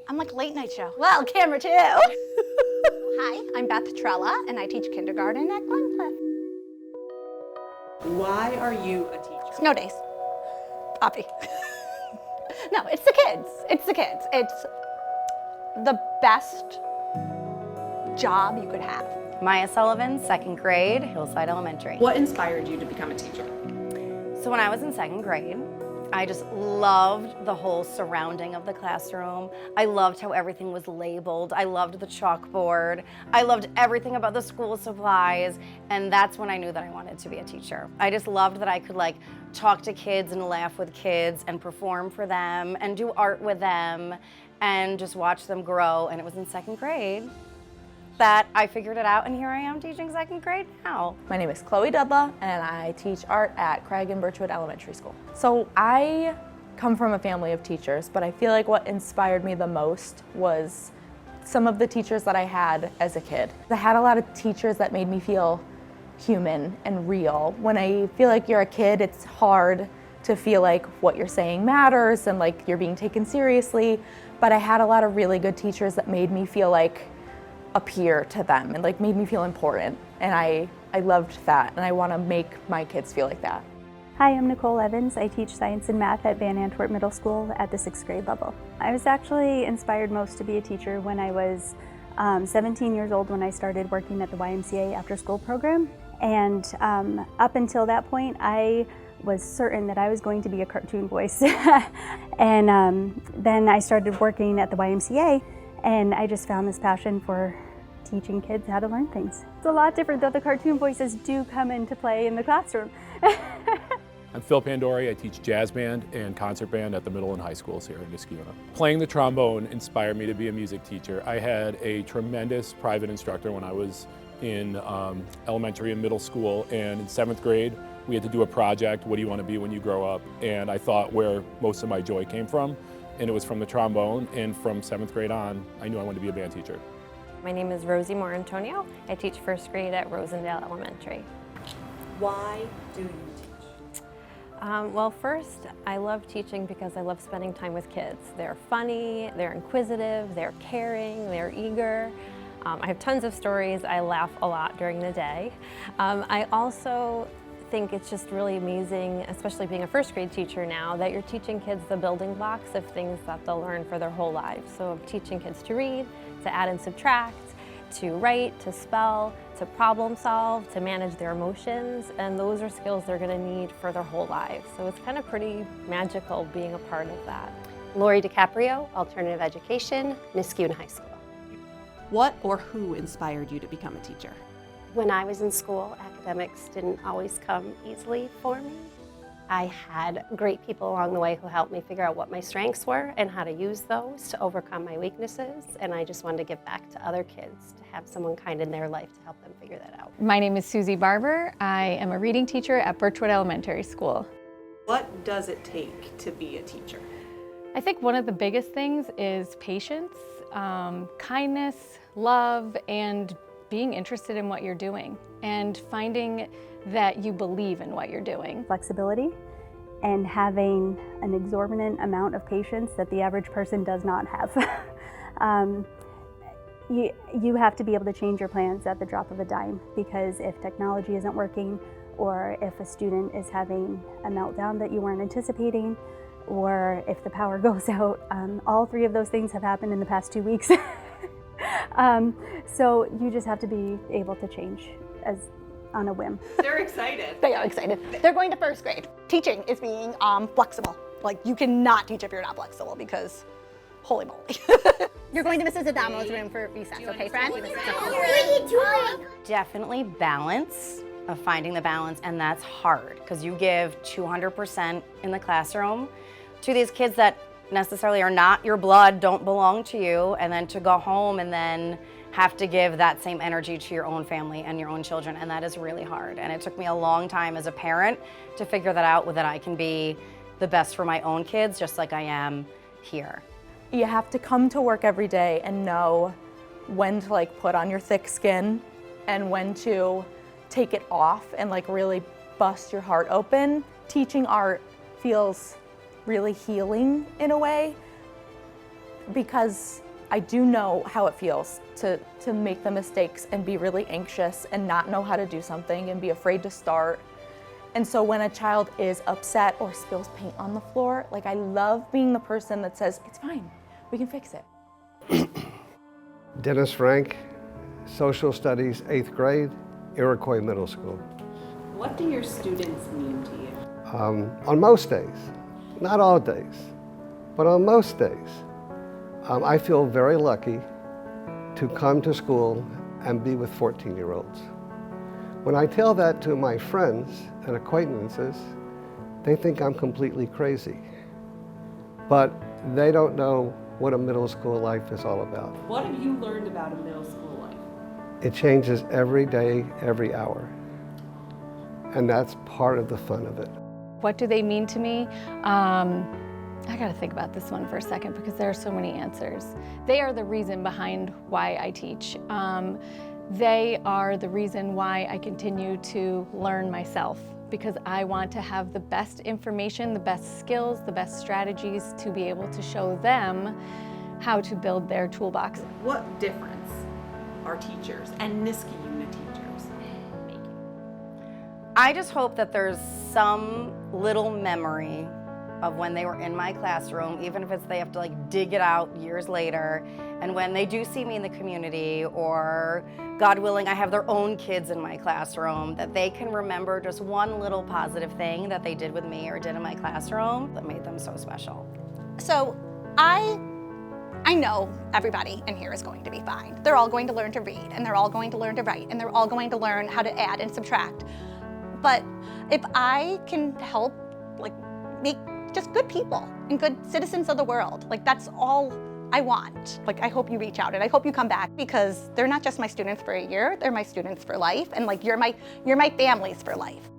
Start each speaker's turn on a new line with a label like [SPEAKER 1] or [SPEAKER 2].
[SPEAKER 1] I'm like a late night show. Well, camera too. Hi, I'm Beth Trella, and I teach kindergarten at Glencliff.
[SPEAKER 2] Why are you a teacher?
[SPEAKER 1] Snow days. Poppy. No, it's the kids. It's the kids. It's the best job you could have.
[SPEAKER 3] Maya Sullivan, 2nd grade, Hillside Elementary.
[SPEAKER 2] What inspired you to become a teacher?
[SPEAKER 3] So when I was in 2nd grade, I just loved the whole surrounding of the classroom. I loved how everything was labeled. I loved the chalkboard. I loved everything about the school supplies. And that's when I knew that I wanted to be a teacher. I just loved that I could like talk to kids and laugh with kids and perform for them and do art with them and just watch them grow. And it was in 2nd grade that I figured it out, and here I am teaching 2nd grade now.
[SPEAKER 4] My name is Chloe Dudla, and I teach art at Craig and Birchwood Elementary School. So I come from a family of teachers, but I feel like what inspired me the most was some of the teachers that I had as a kid. I had a lot of teachers that made me feel human and real. When I feel like you're a kid, it's hard to feel like what you're saying matters and like you're being taken seriously, but I had a lot of really good teachers that made me feel like appear to them and like made me feel important, and I loved that, and I want to make my kids feel like that.
[SPEAKER 5] Hi, I'm Nicole Evans. I teach science and math at Van Antwerp Middle School at the 6th grade level. I was actually inspired most to be a teacher when I was 17 years old, when I started working at the YMCA after school program, and up until that point I was certain that I was going to be a cartoon voice. And then I started working at the YMCA, and I just found this passion for teaching kids how to learn things. It's a lot different, though the cartoon voices do come into play in the classroom.
[SPEAKER 6] I'm Phil Pandori. I teach jazz band and concert band at the middle and high schools here in Niskayuna. Playing the trombone inspired me to be a music teacher. I had a tremendous private instructor when I was in elementary and middle school, and in 7th grade we had to do a project, what do you want to be when you grow up? And I thought where most of my joy came from, and it was from the trombone, and from 7th grade on, I knew I wanted to be a band teacher.
[SPEAKER 7] My name is Rosie Moore Antonio. I teach 1st grade at Rosendale Elementary.
[SPEAKER 2] Why do you teach?
[SPEAKER 7] Well, first, I love teaching because I love spending time with kids. They're funny, they're inquisitive, they're caring, they're eager. I have tons of stories. I laugh a lot during the day. I also think it's just really amazing, especially being a 1st grade teacher now, that you're teaching kids the building blocks of things that they'll learn for their whole lives. So I'm teaching kids to read, to add and subtract, to write, to spell, to problem solve, to manage their emotions, and those are skills they're going to need for their whole lives. So it's kind of pretty magical being a part of that.
[SPEAKER 8] Lori DiCaprio, Alternative Education, Niskayuna High School.
[SPEAKER 2] What or who inspired you to become a teacher?
[SPEAKER 8] When I was in school, academics didn't always come easily for me. I had great people along the way who helped me figure out what my strengths were and how to use those to overcome my weaknesses, and I just wanted to give back to other kids, to have someone kind in their life to help them figure that out.
[SPEAKER 9] My name is Susie Barber. I am a reading teacher at Birchwood Elementary School.
[SPEAKER 2] What does it take to be a teacher?
[SPEAKER 9] I think one of the biggest things is patience, kindness, love, and being interested in what you're doing and finding that you believe in what you're doing.
[SPEAKER 5] Flexibility and having an exorbitant amount of patience that the average person does not have. You have to be able to change your plans at the drop of a dime, because if technology isn't working, or if a student is having a meltdown that you weren't anticipating, or if the power goes out, all 3 of those things have happened in the past 2 weeks. So you just have to be able to change on a whim.
[SPEAKER 2] They're excited.
[SPEAKER 1] They are excited. They're going to 1st grade. Teaching is being flexible. Like, you cannot teach if you're not flexible, because holy moly. You're going to Mrs. Adamo's room for recess, okay, friend?
[SPEAKER 3] What are you doing? Definitely balance, of finding the balance, and that's hard because you give 200% in the classroom to these kids that necessarily are not your blood, don't belong to you, and then to go home and then have to give that same energy to your own family and your own children, and that is really hard. And it took me a long time as a parent to figure that out, that I can be the best for my own kids just like I am here.
[SPEAKER 4] You have to come to work every day and know when to like put on your thick skin and when to take it off and like really bust your heart open. Teaching art feels really healing in a way. because I do know how it feels to make the mistakes and be really anxious and not know how to do something and be afraid to start. And so when a child is upset or spills paint on the floor, like I love being the person that says, it's fine, we can fix it.
[SPEAKER 10] Dennis Frank, Social Studies, 8th grade, Iroquois Middle School.
[SPEAKER 2] What do your students mean to you?
[SPEAKER 10] On most days, not all days, but on most days, I feel very lucky to come to school and be with 14-year-olds. When I tell that to my friends and acquaintances, they think I'm completely crazy. But they don't know what a middle school life is all about.
[SPEAKER 2] What have you learned about a middle school life?
[SPEAKER 10] It changes every day, every hour. And that's part of the fun of it.
[SPEAKER 9] What do they mean to me? I gotta think about this one for a second because there are so many answers. They are the reason behind why I teach. They are the reason why I continue to learn myself, because I want to have the best information, the best skills, the best strategies to be able to show them how to build their toolbox.
[SPEAKER 2] What difference are teachers and Niskayuna teachers making?
[SPEAKER 3] I just hope that there's some little memory of when they were in my classroom, even if it's they have to like dig it out years later, and when they do see me in the community, or God willing, I have their own kids in my classroom, that they can remember just one little positive thing that they did with me or did in my classroom that made them so special.
[SPEAKER 1] So I know everybody in here is going to be fine. They're all going to learn to read, and they're all going to learn to write, and they're all going to learn how to add and subtract. But if I can help like make just good people and good citizens of the world, like that's all I want. Like I hope you reach out and I hope you come back, because they're not just my students for a year, they're my students for life, and like you're my families for life.